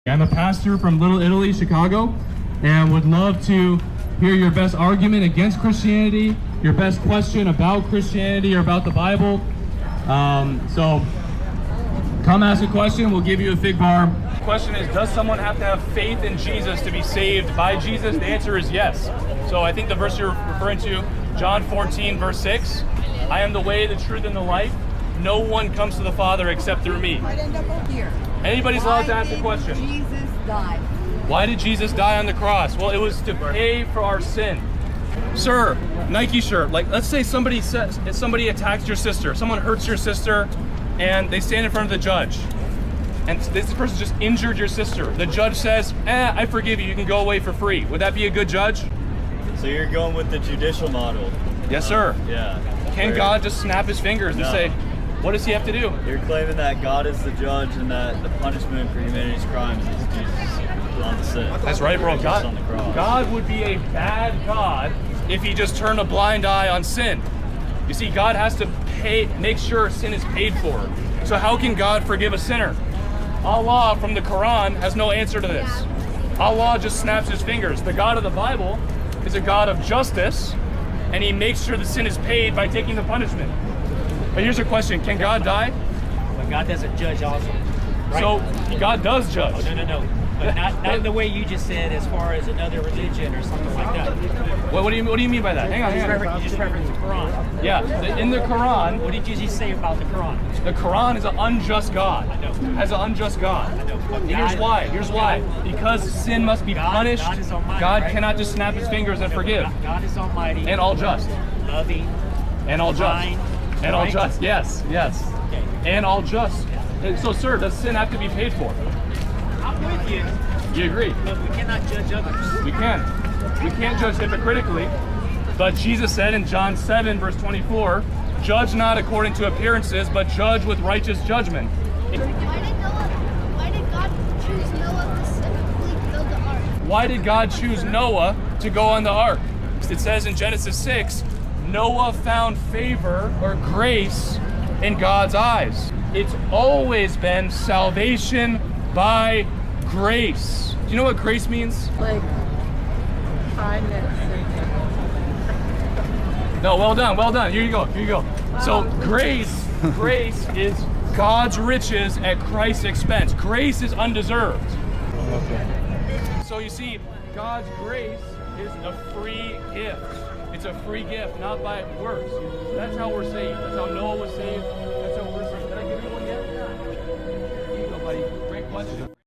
I'm a pastor from Little Italy, Chicago, and would love to hear your best argument against Christianity, your best question about Christianity or about the Bible. So come ask a question, we'll give you a fig bar. The question is, does someone have to have faith in Jesus to be saved by Jesus? The answer is yes. So I think the verse you're referring to, John 14, verse 6, I am the way, the truth, and the life. No one comes to the Father except through me. Anybody's allowed to ask a question. Why did Jesus die? Why did Jesus die on the cross? Well, it was to pay for our sin. Sir, Nike shirt. Like, let's say somebody attacks your sister, someone hurts your sister, and they stand in front of the judge. And this person just injured your sister. The judge says, I forgive you, you can go away for free. Would that be a good judge? So you're going with the judicial model? Yes, sir. Yeah. Can God just snap his fingers and say, what does he have to do? You're claiming that God is the judge and that the punishment for humanity's crimes is Jesus on the sin. That's right, bro. Jesus on the cross. God would be a bad God if he just turned a blind eye on sin. You see, God has to make sure sin is paid for. So how can God forgive a sinner? Allah from the Quran has no answer to this. Allah just snaps his fingers. The God of the Bible is a God of justice, and he makes sure the sin is paid by taking the punishment. But here's a question, can God die? But God doesn't judge also. Right? So God does judge. Oh, no. But not in the way you just said as far as another religion or something like that. What do you mean by that? Hang on. You just referenced the Quran. Yeah, in the Quran, What did Jesus say about the Quran? the Quran is an unjust God. I know. Has an unjust God. I know. But And here's why. Because sin must be punished. God is almighty, God right? cannot just snap his fingers and forgive. God is almighty. And all just. Loving. And all just. Divine, And all right? just. Yes. Okay. And all just. So, sir, does sin have to be paid for? I'm with you, You agree? but we cannot judge others. We can. We can't judge hypocritically. But Jesus said in John 7, verse 24, judge not according to appearances, but judge with righteous judgment. Why did God choose Noah specifically to build the ark? Why did God choose Noah to go on the ark? It says in Genesis 6, Noah found favor or grace in God's eyes. It's always been salvation by grace. Do you know what grace means? Like kindness. No, well done. Here you go. So grace is God's riches at Christ's expense. Grace is undeserved. So you see, God's grace is a free gift. It's a free gift, not by works. That's how we're saved. That's how Noah was saved. That's how we're saved. Did I give you one yet? Here you go, buddy. Great question.